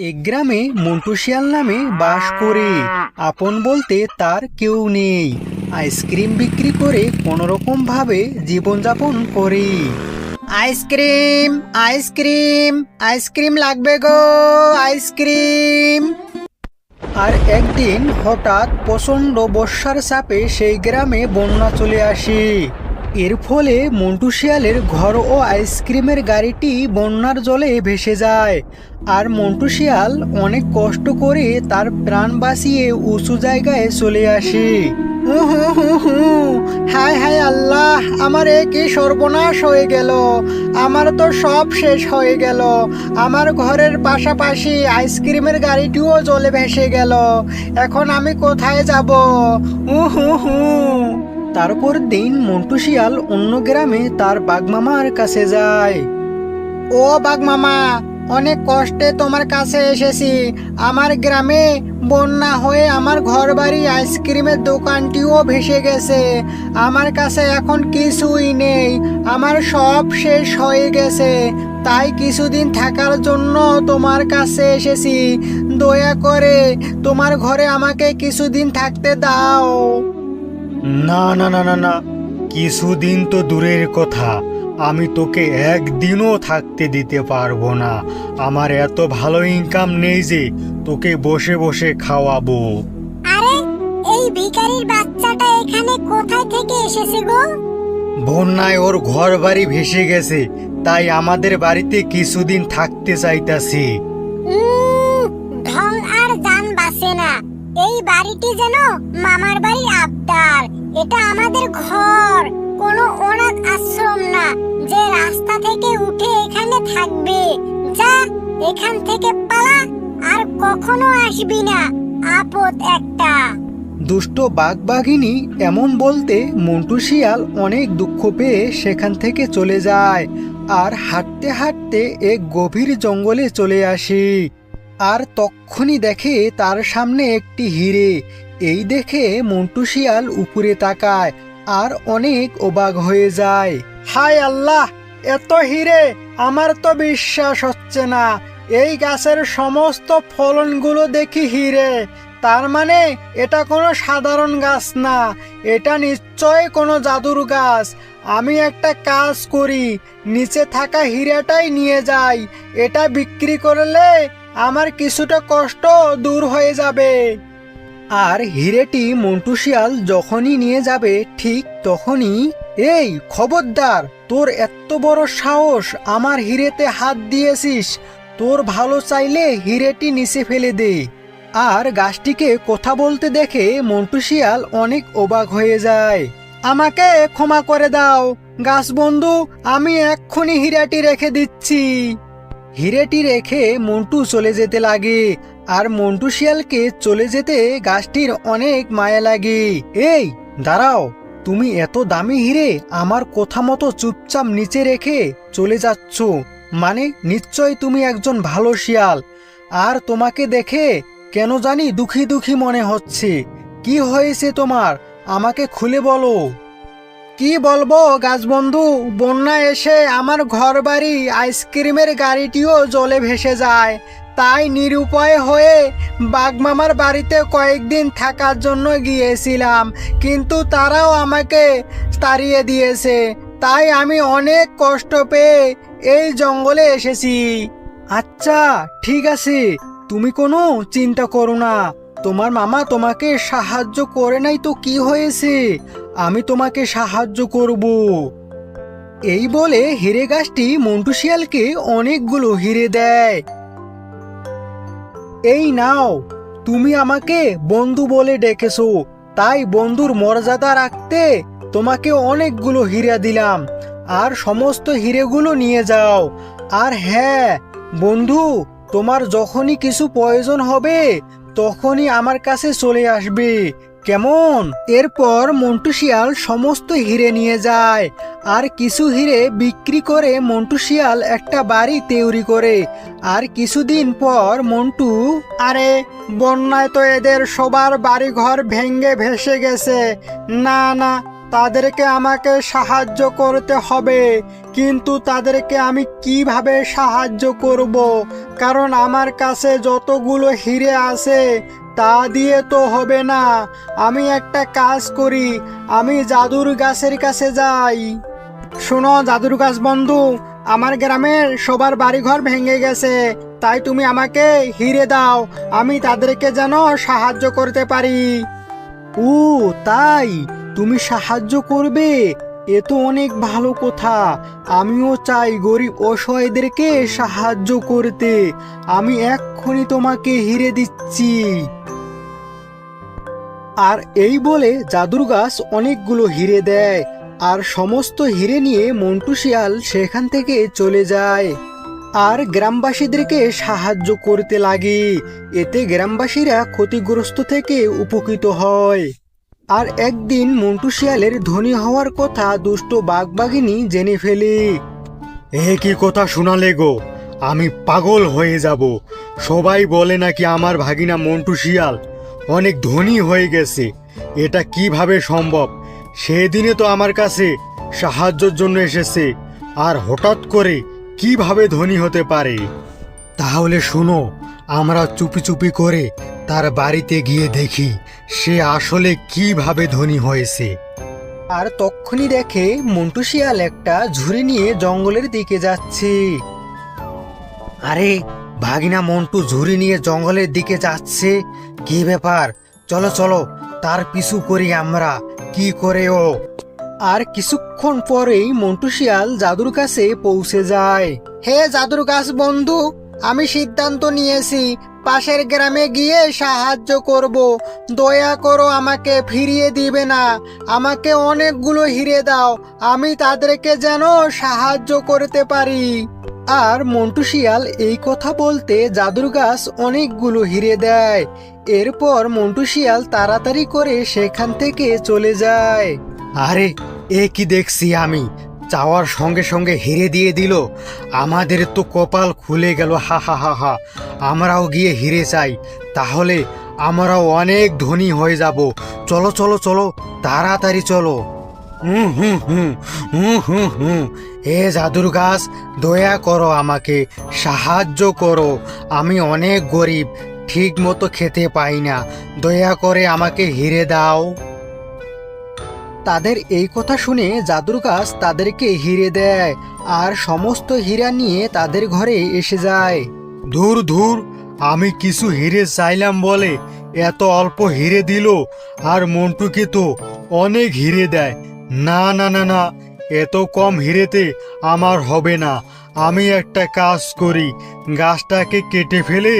এক গ্রামে মন্টু শিয়াল নামে বাস করে। আপন বলতে তার কেউ নেই। আইসক্রিম বিক্রি করে কোনোরকম ভাবে জীবনযাপন করে। আইসক্রিম আইসক্রিম আইসক্রিম লাগবে গো, আইসক্রিম। আর একদিন হঠাৎ প্রচণ্ড বর্ষার চাপে সেই গ্রামে বন্যা চলে আসে। এর ফলে মন্টু শিয়ালের ঘর ও আইসক্রিমের গাড়িটি বন্যার জলে ভেসে যায়। আর মন্টু শিয়াল অনেক কষ্ট করে তার প্রাণ বাঁচিয়ে উঁচু জায়গায় চলে আসে। হায় হায় আল্লাহ, আমার কি সর্বনাশ হয়ে গেল। আমার তো সব শেষ হয়ে গেল। আমার ঘরের পাশাপাশি আইসক্রিমের গাড়িটিও জলে ভেসে গেল। এখন আমি কোথায় যাব? তারপর দিন মন্টু শিয়াল অন্য গ্রামে তার বাঘমামার কাছে যায়। ও বাঘমামা, অনেক কষ্টে তোমার কাছে এসেছি। আমার গ্রামে বন্যা হয়ে আমার ঘরবাড়ি আইসক্রিমের দোকানটিও ভেসে গেছে। আমার কাছে এখন কিছুই নেই, আমার সব শেষ হয়ে গেছে। তাই কিছুদিন থাকার জন্য তোমার কাছে এসেছি। দয়া করে তোমার ঘরে আমাকে কিছুদিন থাকতে দাও। না না না না না, কিছুদিন তো দূরের কথা, আমি তোকে একদিনও থাকতে দিতে পারবো না। আমার এত ভালো ইনকাম নেই যে তোকে বসে বসে খাওয়াবো। আরে, এই ভিখারির বাচ্চাটা এখানে কোথায় থেকে এসেছে গো? বন্যায় ওর ঘর বাড়ি ভেসে গেছে, তাই আমাদের বাড়িতে কিছুদিন থাকতে চাইতাছি। ঢং আর জান বাসে না। এই বাড়িটি যেন মামার বাড়ি আবদার। এটা আমাদের ঘর, কোনো অনাথ আশ্রম না যে রাস্তা থেকে উঠে এখানে থাকবে। যা, এখান থেকে পালা, আর কখনো আসবি না। আপদ একটা। দুষ্ট বাঘবাঘিনী এমন বলতে মন্টু শিয়াল অনেক দুঃখ পেয়ে সেখান থেকে চলে যায়। আর হাঁটতে হাঁটতে এক গভীর জঙ্গলে চলে আসে। আর তক্ষুনি দেখে তার সামনে একটি হিরে। এই দেখে মন্টু শিয়াল উপরে তাকায় আর অনেক অবাক হয়ে যায়। হায় আল্লাহ, এত হিরে! আমার তো বিশ্বাস হচ্ছে না। এই গাছের সমস্ত ফলনগুলো দেখি হিরে। তার মানে এটা কোনো সাধারণ গাছ না, এটা নিশ্চয় কোনো জাদুর গাছ। আমি একটা কাজ করি, নিচে থাকা হীরাটাই নিয়ে যাই। এটা বিক্রি করলে আমার কিছুটা কষ্ট দূর হয়ে যাবে। আর হিরেটি মন্টু শিয়াল যখনই নিয়ে যাবে ঠিক তখনই, এই খবরদার, তোর এত বড় সাহস, আমার হিরেতে হাত দিয়েছিস! তোর ভালো চাইলে হিরেটি নিচে ফেলে দে। আর গাছটিকে কথা বলতে দেখে মন্টু শিয়াল অনেক অবাক হয়ে যায়। আমাকে ক্ষমা করে দাও গাছ বন্ধু, আমি এক্ষুনি হীরাটি রেখে দিচ্ছি। হীরেটি রেখে মন্টু চলে যেতে লাগে। আর মন্টু শিয়ালকে চলে যেতে গাছটির অনেক মায়া লাগে। এই দাঁড়াও, তুমি এত দামি হিরে আমার কথা মতো চুপচাপ নিচে রেখে চলে যাচ্ছ, মানে নিশ্চয় তুমি একজন ভালো শিয়াল। আর তোমাকে দেখে কেন জানি দুঃখী দুঃখী মনে হচ্ছে। কি হয়েছে তোমার, আমাকে খুলে বলো। কি বলবো গাছ বন্ধু, বন্যা এসে আমার ঘর বাড়ি আইসক্রিমের গাড়িটিও জলে ভেসে যায়। তাই নিরুপায় হয়ে বাঘমামার বাড়িতে কয়েকদিন থাকার জন্য গিয়েছিলাম, কিন্তু তারাও আমাকে তাড়িয়ে দিয়েছে। তাই আমি অনেক কষ্ট পেয়ে এই জঙ্গলে এসেছি। আচ্ছা ঠিক আছে, তুমি কোনো চিন্তা করো না। তোমার মামা তোমাকে সাহায্য করে নাই তো কি হয়েছে, আমি তোমাকে সাহায্য করব। এই বলে হিরে গাছটি মন্টু শিয়ালকে অনেকগুলো হিরে দেয়। এই নাও, তুমি আমাকে বন্ধু বলে ডেকেছো, তাই বন্ধুর মর্যাদা রাখতে তোমাকে অনেকগুলো হীরা দিলাম। আর সমস্ত হিরেগুলো নিয়ে যাও। আর হ্যাঁ বন্ধু, তোমার যখনই কিছু প্রয়োজন হবে তখনই আমার কাছে চলে আসবে, কেমন? এরপর মন্টু শিয়াল সমস্ত হিরে নিয়ে যায়। আর কিছু হিরে বিক্রি করে মন্টু শিয়াল একটা বাড়ি তৈরি করে। আর কিছুদিন পর মন্টু, আরে বন্যায় তো এদের সবার বাড়ি ঘর ভেঙে ভেসে গেছে। না না, তাদেরকে আমাকে সাহায্য করতে হবে, কিন্তু তাদেরকে আমি কিভাবে সাহায্য করব? কারণ আমার কাছে যতগুলো হিরে আছে তা দিয়ে তো হবে না। আমি একটা কাজ করি, আমি জাদুর গাছের কাছে যাই। শোনো জাদুর গাছ বন্ধু, আমার গ্রামের সবার বাড়িঘর ভেঙে গেছে, তাই তুমি আমাকে হিরে দাও, আমি তাদেরকে যেন সাহায্য করতে পারি। ও তাই, তুমি সাহায্য করবে? এ তো অনেক ভালো কথা। আমিও চাই গরিব অসহায়দেরকে সাহায্য করতে। আমি এক্ষুনি তোমাকে হিরে দিচ্ছি। আর এই বলে জাদুর গাছ অনেকগুলো হিরে দেয়, আর সমস্ত হিরে নিয়ে মন্টু শিয়াল সেখান থেকে চলে যায় আর গ্রামবাসীদেরকে সাহায্য করতে লাগে। এতে গ্রামবাসীরা ক্ষতিগ্রস্ত থেকে উপকৃত হয়। আর একদিন মন্টু শিয়ালের ধনী হওয়ার কথা দুষ্ট বাঘবাঘিনী জেনে ফেলে। এ কি কথা শোনালে গো? আমি পাগল হয়ে যাব। সবাই বলে নাকি আমার ভাগিনা মন্টু শিয়াল অনেক ধনী হয়ে গেছে। এটা কিভাবে সম্ভব? সেদিনে তো আমার কাছে সাহায্যের জন্য এসেছে, আর হঠাৎ করে কিভাবে ধনী হতে পারে? তাহলে শোনো, আমরা চুপি চুপি করে তার বাড়িতে গিয়ে দেখি সে আসলে কিভাবে ধনী হয়েছে। আর তক্ষুনি দেখে মন্টু শিয়াল একটা ঝুড়ি নিয়ে জঙ্গলের দিকে যাচ্ছে। আরে ভাগিনা মন্টু ঝুড়ি নিয়ে জঙ্গলের দিকে যাচ্ছে, কি ব্যাপার? চলো চলো তার পিছু করি আমরা, কি করে ও। আর কিছুক্ষণ পরেই মন্টু শিয়াল জাদুর কাছে পৌঁছে যায়। হে জাদুর গাছ বন্ধু, আমি সিদ্ধান্ত নিয়েছি পাশের গ্রামে গিয়ে সাহায্য করব। দয়া করো, আমাকে ফিরিয়ে দিবে না। আমাকে অনেকগুলো হিরে দাও, আমি তাদেরকে যেন সাহায্য করতে পারি। আর মন্টু শিয়াল এই কথা বলতে জাদুর গাছ অনেকগুলো হিরে দেয়। এরপর মন্টু শিয়াল তাড়াতাড়ি করে সেখান থেকে চলে যায়। আরে এ কি দেখছি আমি, চাওয়ার সঙ্গে সঙ্গে হিরে দিয়ে দিল। আমাদের তো কপাল খুলে গেল, হা হা হা হা। আমরাও গিয়ে হিরে চাই, তাহলে আমরাও অনেক ধনী হয়ে যাব। চলো চলো চলো, তাড়াতাড়ি চলো। হুম হুম হুম হুম হুম হুম এ জাদুর গাছ, দয়া করো, আমাকে সাহায্য করো। আমি অনেক গরিব, ঠিক মতো খেতে পাই না। দয়া করে আমাকে হিরে দাও। তাদের এই কথা শুনে জাদুর গাছ তাদেরকে হিরে দেয়, আর সমস্ত হীরা নিয়ে তাদের ঘরে এসে যায়। ধুর ধুর, আমি কিছু হিরে চাইলাম বলে এত অল্প হিরে দিল, আর মন্টুকে তো অনেক হিরে দেয়। না না না না, এত কম হিরেতে আমার হবে না। আমি একটা কাজ করি, গাছটাকে কেটে ফেলে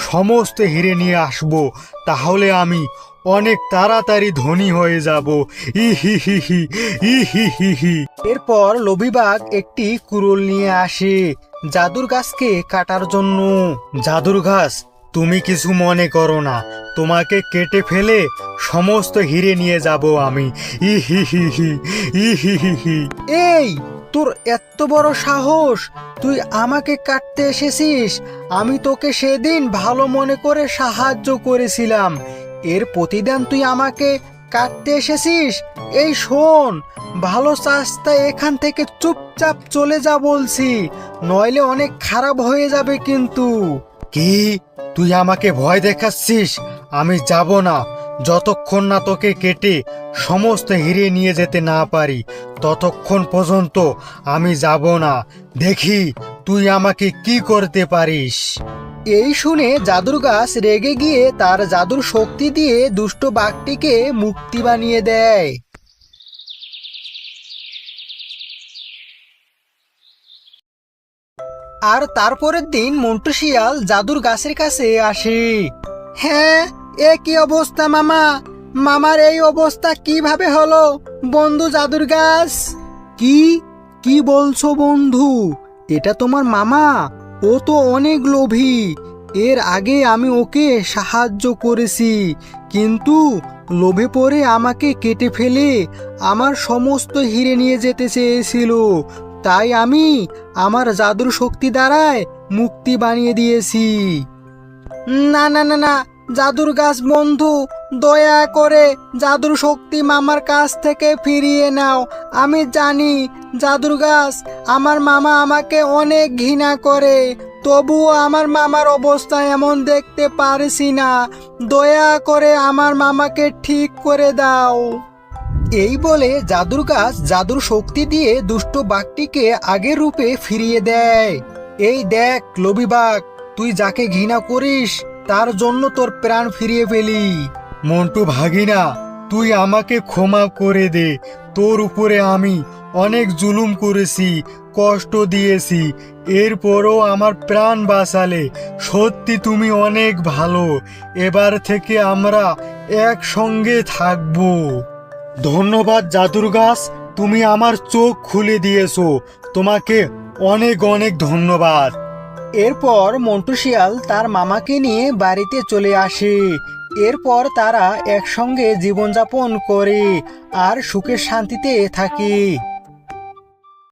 সমস্ত হিরে নিয়ে আসব, তাহলে আমি অনেক তাড়াতাড়ি ধনী হয়ে যাব। ই হি হি হি ই হি হি হি। এরপর লোভী বাঘ একটি কুড়ুল নিয়ে আসে জাদুর গাছকে কাটার জন্য। জাদুর গাছ, তুমি কিছু মনে করো না, তোমাকে কেটে ফেলে সমস্ত হিরে নিয়ে যাব আমি। ই হি হি হি ই হি হি হি। এই, তোর এত বড় সাহস, তুই আমাকে কাটতে এসেছিস? আমি তোকে সেদিন ভালো মনে করে সাহায্য করেছিলাম, এর প্রতিদান তুই আমাকে কাটতে এসেছিস? এই শোন, ভালো চাস্তা এখান থেকে চুপচাপ চলে যা বলছি, নইলে অনেক খারাপ হয়ে যাবে কিন্তু। কি, তুই আমাকে ভয় দেখাচ্ছিস? আমি যাব না, যতক্ষণ না তোকে কেটে সমস্ত হিরে নিয়ে যেতে না পারি ততক্ষণ পর্যন্ত আমি যাব না। দেখি তুই আমাকে কি করতে পারিস। এই শুনে জাদুর গাছ রেগে গিয়ে তার জাদুর শক্তি দিয়ে দুষ্ট বাঘটিকে মুক্তি বানিয়ে দেয়। আর তারপরের দিন মন্টু শিয়াল জাদুর গাছের কাছে আসে। হ্যাঁ, এ কি অবস্থা মামা? মামার এই অবস্থা কিভাবে হলো বন্ধু জাদুর গাছ? কি কি বলছো বন্ধু? এটা তোমার মামা? ও তো অনেক লোভী। এর আগে আমি ওকে সাহায্য করেছি, কিন্তু লোভে পড়ে আমাকে কেটে ফেলে আমার সমস্ত হিরে নিয়ে যেতে চেয়েছিল। তাই আমি আমার জাদুর শক্তি দ্বারায় মুক্তি বানিয়ে দিয়েছি। না না না না, জাদুর গাছ বন্ধু, দয়া করে জাদুর শক্তি মামার কাছ থেকে ফিরিয়ে নাও। আমি জানি জাদুর গাছ, আমার মামা আমাকে অনেক ঘৃণা করে, তবুও আমার মামার অবস্থা এমন দেখতে পারছি না। দয়া করে আমার মামাকে ঠিক করে দাও। এই বলে জাদুর গাছ জাদুর শক্তি দিয়ে দুষ্ট বাঘটিকে আগের রূপে ফিরিয়ে দেয়। এই দেখ লোভী বাঘ, তুই যাকে ঘৃণা করিস তার জন্য তোর প্রাণ ফিরিয়ে পেলি। মন্টু ভাগিনা, তুই আমাকে ক্ষমা করে দে। তোর উপরে আমি অনেক জুলুম করেছি, কষ্ট দিয়েছি, এরপরও আমার প্রাণ বাঁচালে। সত্যি তুমি অনেক ভালো। এবার থেকে আমরা একসঙ্গে থাকবো। ধন্যবাদ জাদুর গাছ, তুমি আমার চোখ খুলে দিয়েছো। তোমাকে অনেক অনেক ধন্যবাদ। এরপর মন্টু শিয়াল তার মামাকে নিয়ে বাড়িতে চলে আসে। এরপর তারা একসঙ্গে জীবনযাপন করে আর সুখে শান্তিতে থাকে।